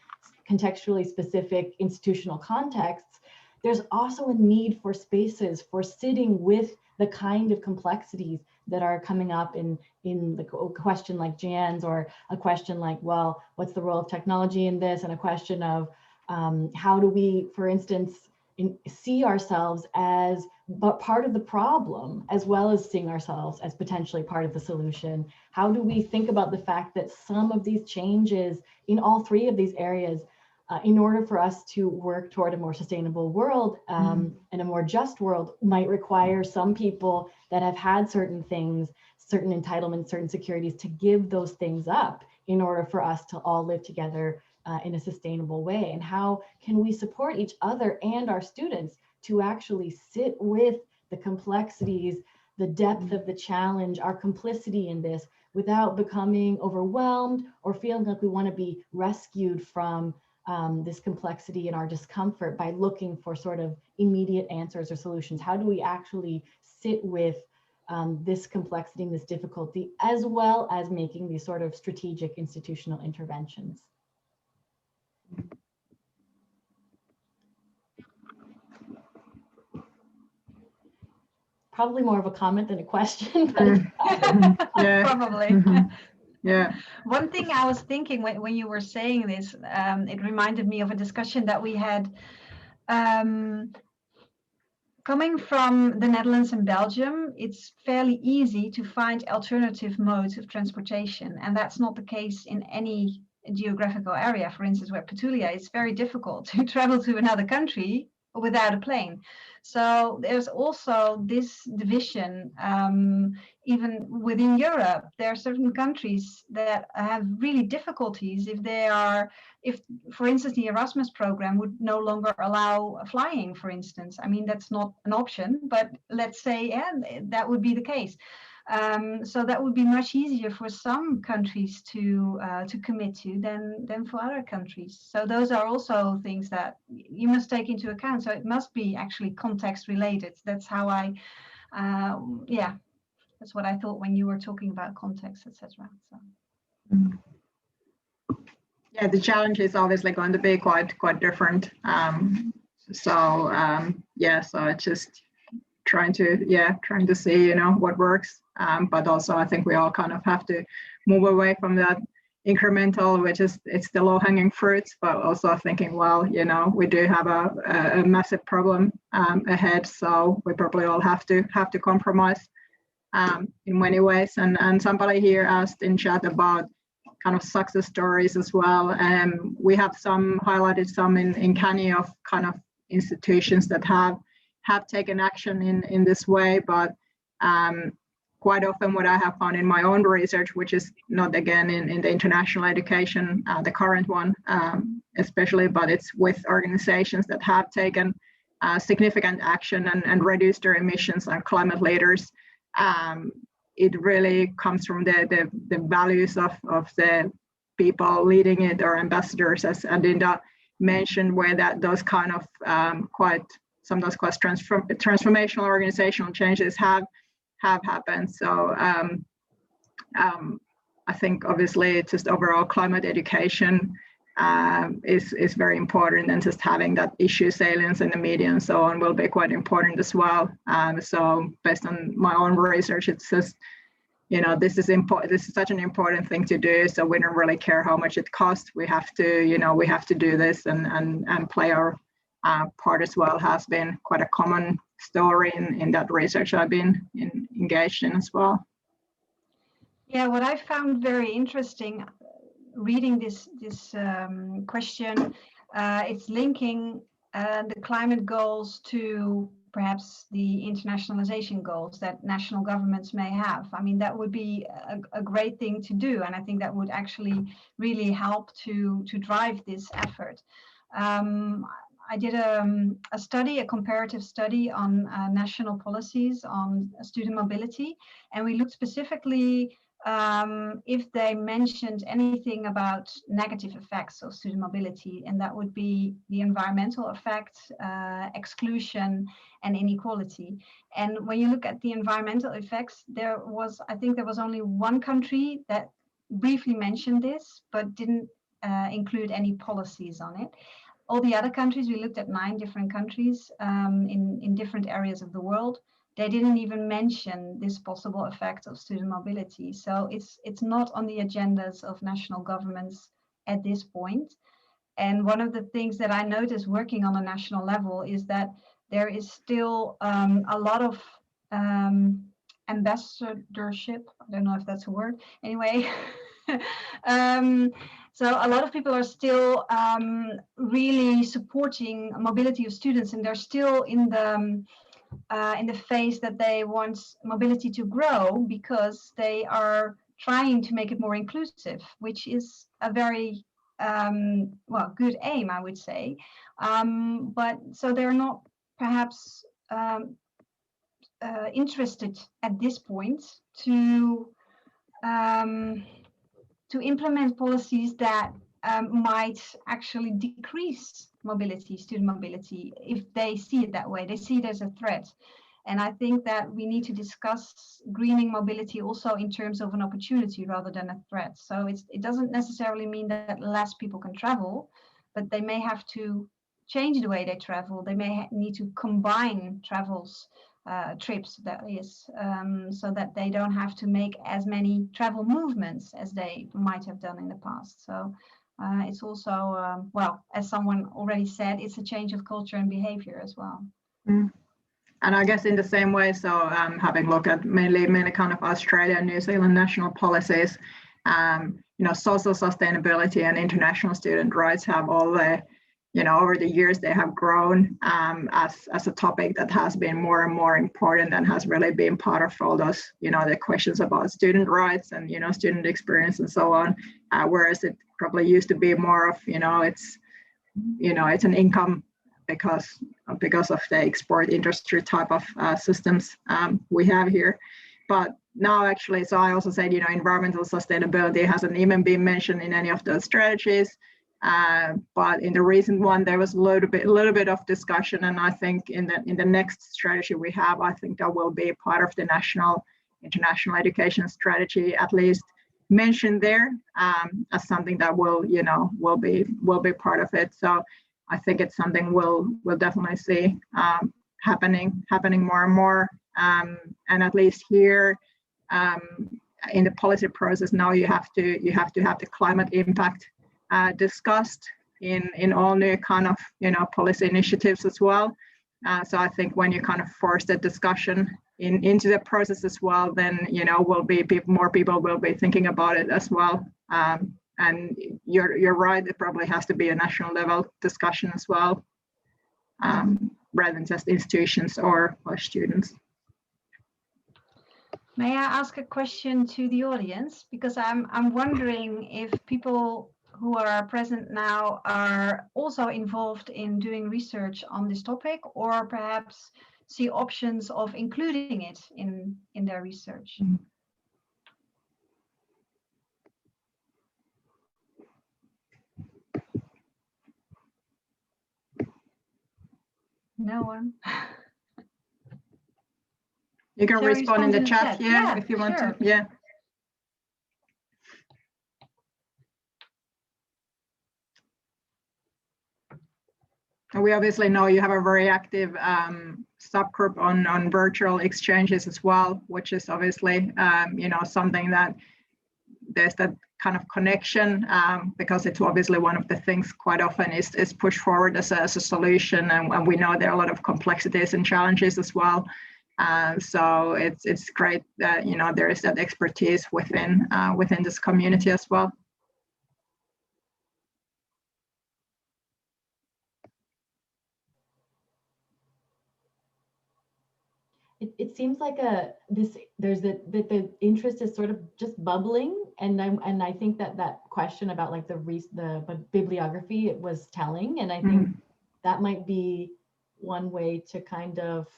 contextually specific institutional contexts, there's also a need for spaces for sitting with the kind of complexities that are coming up in the question like Jan's, or a question like, well, what's the role of technology in this? And a question of how do we, for instance, see ourselves as but part of the problem, as well as seeing ourselves as potentially part of the solution? How do we think about the fact that some of these changes in all three of these areas, in order for us to work toward a more sustainable world and a more just world, might require some people that have had certain things, certain entitlements, certain securities, to give those things up in order for us to all live together in a sustainable way? And how can we support each other and our students to actually sit with the complexities, the depth of the challenge, our complicity in this, without becoming overwhelmed or feeling like we want to be rescued from this complexity and our discomfort by looking for sort of immediate answers or solutions? How do we actually sit with this complexity and this difficulty, as well as making these sort of strategic institutional interventions? Probably more of a comment than a question, but yeah. Probably. Yeah. One thing I was thinking when you were saying this, it reminded me of a discussion that we had coming from the Netherlands and Belgium. It's fairly easy to find alternative modes of transportation, and that's not the case in any geographical area. For instance, where Pii-Tuulia, it's very difficult to travel to another country without a plane. So there's also this division. Even within Europe, there are certain countries that have really difficulties if, for instance, the Erasmus program would no longer allow flying, for instance. I mean, that's not an option, but let's say that would be the case. So that would be much easier for some countries to commit to than for other countries. So those are also things that you must take into account. So it must be actually context related. That's how that's what I thought when you were talking about context, etc. So. Yeah, the challenge is obviously going to be quite different. So yeah, so it's just trying to see, you know, what works. But also I think we all kind of have to move away from that incremental, which is it's the low-hanging fruits, but also thinking, well, you know, we do have a massive problem ahead, so we probably all have to compromise in many ways. And somebody here asked in chat about kind of success stories as well, and we have highlighted some in CANIE of kind of institutions that have taken action in this way, but quite often what I have found in my own research, which is not again in the international education, the current one especially, but it's with organizations that have taken significant action and reduced their emissions, and climate leaders. It really comes from the values of the people leading it, or ambassadors, as Adinda mentioned, where that those kind of sometimes quite transformational organizational changes have happened. So I think obviously just overall climate education is very important, and just having that issue salience in the media and so on will be quite important as well. So based on my own research, it's just, you know, this is important. This is such an important thing to do. So we don't really care how much it costs. We have to, you know, we have to do this and play our part as well. Has been quite a common story in that research I've been engaged in as well. Yeah, what I found very interesting reading this question, it's linking the climate goals to perhaps the internationalization goals that national governments may have. I mean, that would be a great thing to do, and I think that would actually really help to drive this effort. I did a study, a comparative study on national policies on student mobility, and we looked specifically if they mentioned anything about negative effects of student mobility, and that would be the environmental effects, exclusion, and inequality. And when you look at the environmental effects, I think there was only one country that briefly mentioned this, but didn't include any policies on it. All the other countries, we looked at 9 different countries in different areas of the world. They didn't even mention this possible effect of student mobility. So it's not on the agendas of national governments at this point. And one of the things that I noticed working on a national level is that there is still a lot of ambassadorship. I don't know if that's a word. Anyway, so a lot of people are still really supporting mobility of students, and they're still in the phase that they want mobility to grow because they are trying to make it more inclusive, which is a very good aim, I would say. But so they're not perhaps interested at this point to implement policies that might actually decrease mobility, student mobility, if they see it that way. They see it as a threat. And I think that we need to discuss greening mobility also in terms of an opportunity rather than a threat. So it doesn't necessarily mean that less people can travel, but they may have to change the way they travel. They may need to combine trips, that is, so that they don't have to make as many travel movements as they might have done in the past. So it's also, as someone already said, it's a change of culture and behavior as well. Mm. And I guess in the same way, so having looked at mainly kind of Australia and New Zealand national policies, you know, social sustainability and international student rights have all the, you know, over the years they have grown as a topic that has been more and more important and has really been part of all those, you know, the questions about student rights and, you know, student experience and so on. Whereas it probably used to be more of, you know, it's an income because of the export industry type of systems we have here. But now actually, so I also said, you know, environmental sustainability hasn't even been mentioned in any of those strategies. But in the recent one, there was a little bit of discussion, and I think in the next strategy we have, I think that will be part of the national international education strategy, at least mentioned there as something that will be part of it. So I think it's something we'll definitely see happening more and more. And at least here in the policy process now, you have to have the climate impact discussed in all new kind of policy initiatives as well. So I think when you kind of force the discussion into the process as well, then more people will be thinking about it as well. And you're right, it probably has to be a national level discussion as well, rather than just institutions or students. May I ask a question to the audience? Because I'm wondering if people who are present now are also involved in doing research on this topic, or perhaps see options of including it in their research. No one. You can Shall respond in the chat, yeah, if you want sure. to. Yeah. And we obviously know you have a very active subgroup on virtual exchanges as well, which is obviously something that there's that kind of connection, because it's obviously one of the things quite often is pushed forward as a solution, and we know there are a lot of complexities and challenges as well. So it's great that there is that expertise within this community as well. It seems like the interest is sort of just bubbling, and I think that question about like the bibliography, it was telling, and I think that might be one way to kind of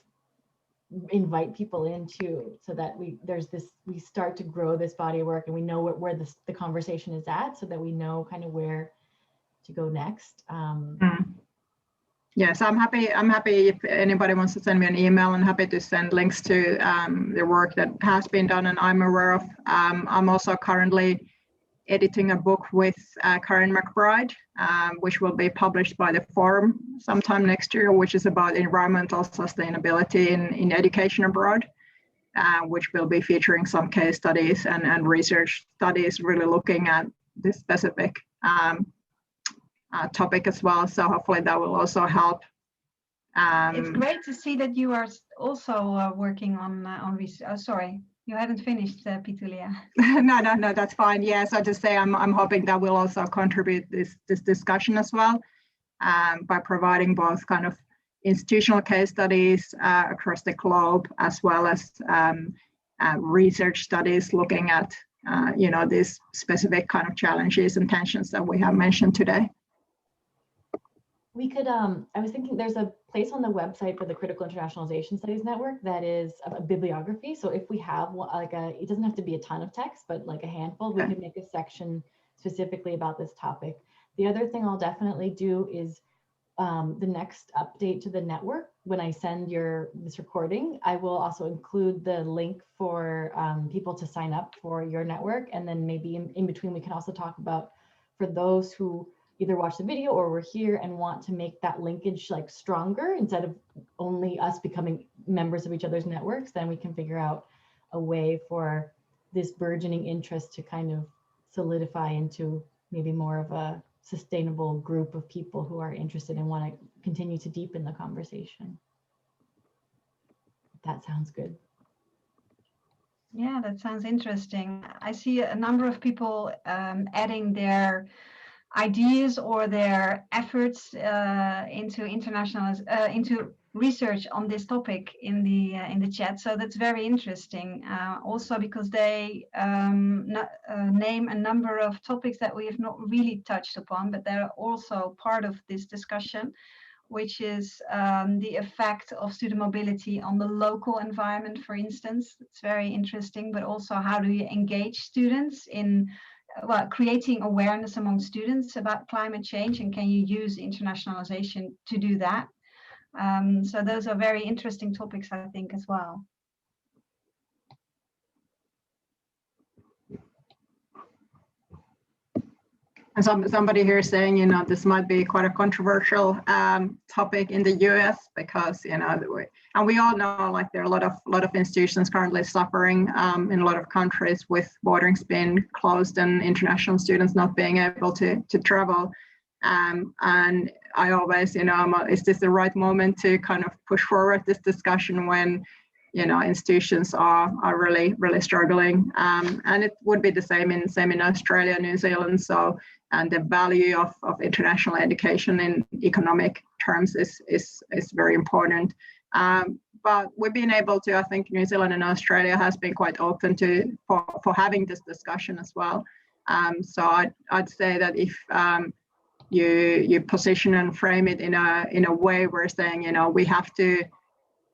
invite people into, so that we start to grow this body of work, and we know where the conversation is at, so that we know kind of where to go next. Yes, I'm happy if anybody wants to send me an email. I'm happy to send links to the work that has been done and I'm aware of. I'm also currently editing a book with Karen McBride, which will be published by the Forum sometime next year, which is about environmental sustainability in education abroad, which will be featuring some case studies and research studies really looking at this specific topic as well. So hopefully that will also help. It's great to see that you are also working on research. Oh, sorry, you haven't finished, Pii-Tuulia. No, that's fine. Yes, I just say I'm hoping that will also contribute this discussion as well, by providing both kind of institutional case studies across the globe, as well as research studies looking at these specific kind of challenges and tensions that we have mentioned today. We could, I was thinking there's a place on the website for the Critical Internationalization Studies Network that is a bibliography. So if we have it doesn't have to be a ton of text, but like a handful, we could make a section specifically about this topic. The other thing I'll definitely do is the next update to the network. When I send this recording, I will also include the link for people to sign up for your network. And then maybe in between, we can also talk about, for those who either watch the video or we're here and want to make that linkage like stronger, instead of only us becoming members of each other's networks, then we can figure out a way for this burgeoning interest to kind of solidify into maybe more of a sustainable group of people who are interested and want to continue to deepen the conversation. That sounds good. Yeah, that sounds interesting. I see a number of people adding their ideas or their efforts into research on this topic in the chat. So that's very interesting. Also because they name a number of topics that we have not really touched upon, but they're also part of this discussion, which is the effect of student mobility on the local environment, for instance. It's very interesting, but also how do you engage students in creating awareness among students about climate change, and can you use internationalization to do that? So those are very interesting topics, I think, as well. And somebody here saying, you know, this might be quite a controversial topic in the US because, you know, and we all know like there are a lot of institutions currently suffering in a lot of countries with borders being closed and international students not being able to travel. And I always, you know, is this the right moment to kind of push forward this discussion when, you know, institutions are really struggling, and it would be the same in Australia, New Zealand. So, and the value of international education in economic terms is very important. But we've been able to, I think, New Zealand and Australia has been quite open for having this discussion as well. So I'd say that if you position and frame it in a way where saying, you know, we have to.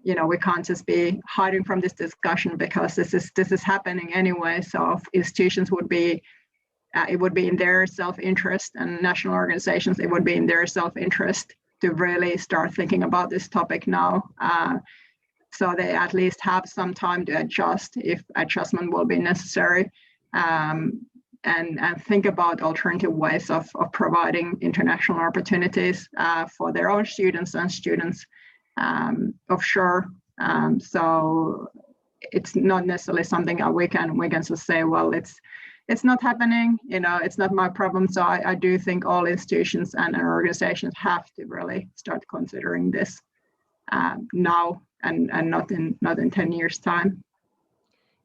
You know, we can't just be hiding from this discussion because this is happening anyway. So institutions would be, it would be in their self-interest, and national organizations, it would be in their self-interest to really start thinking about this topic now. So they at least have some time to adjust if adjustment will be necessary, and think about alternative ways of providing international opportunities for their own students and students offshore. So it's not necessarily something that we can just say, well, it's not happening, you know, it's not my problem. So I do think all institutions and organizations have to really start considering this now and not in 10 years time.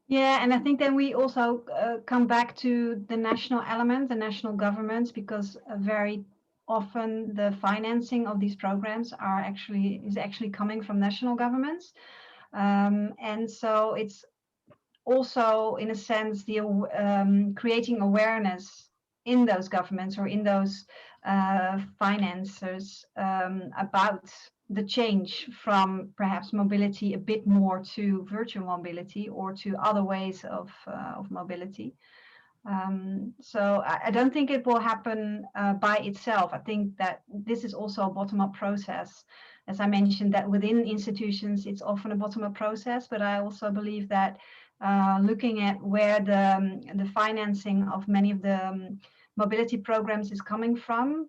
Yeah, and I think then we also come back to the national element, the national governments, because very often the financing of these programs is actually coming from national governments, and so it's also in a sense the creating awareness in those governments or in those financiers about the change from perhaps mobility a bit more to virtual mobility or to other ways of mobility. So I don't think it will happen by itself. I think that this is also a bottom-up process. As I mentioned, that within institutions, it's often a bottom-up process, but I also believe that looking at where the financing of many of the mobility programs is coming from,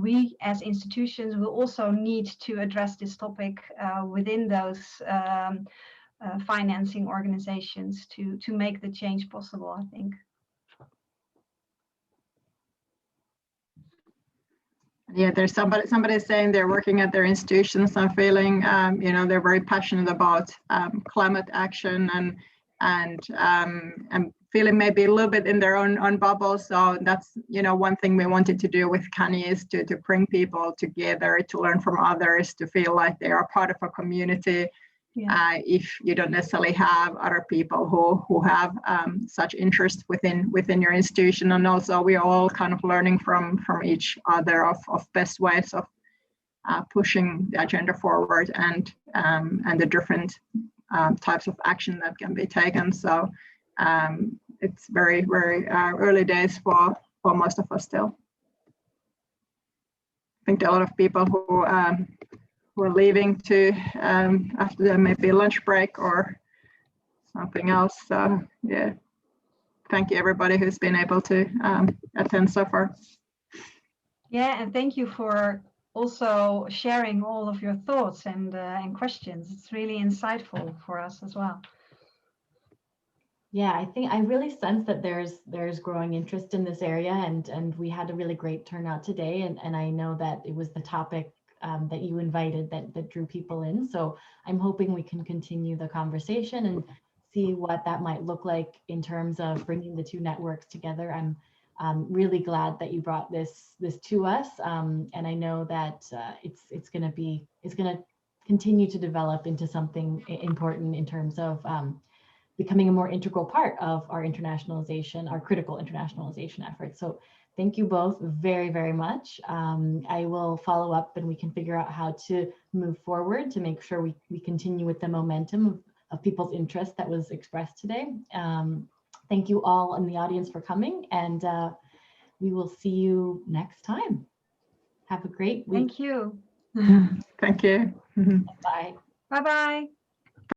we as institutions will also need to address this topic within those financing organizations to make the change possible, I think. Yeah, there's somebody saying they're working at their institutions and feeling, you know, they're very passionate about climate action and feeling maybe a little bit in their own bubble. So that's, you know, one thing we wanted to do with CANIE is to bring people together, to learn from others, to feel like they are part of a community. Yeah. If you don't necessarily have other people who have such interest within your institution, and also we are all kind of learning from each other of best ways of pushing the agenda forward and the different types of action that can be taken. So it's very early days for most of us still. I think there are a lot of people who are leaving to after maybe lunch break or something else. So yeah, thank you everybody who's been able to attend so far. Yeah, and thank you for also sharing all of your thoughts and questions. It's really insightful for us as well. Yeah, I think I really sense that there's growing interest in this area, and we had a really great turnout today, and I know that it was the topic that you invited that drew people in. So I'm hoping we can continue the conversation and see what that might look like in terms of bringing the two networks together. I'm really glad that you brought this to us, and I know that it's going to continue to develop into something important in terms of becoming a more integral part of our internationalization, our critical internationalization efforts. So thank you both very, very much. I will follow up and we can figure out how to move forward to make sure we continue with the momentum of people's interest that was expressed today. Thank you all in the audience for coming, and we will see you next time. Have a great week. Thank you. Thank you. Bye. Bye-bye.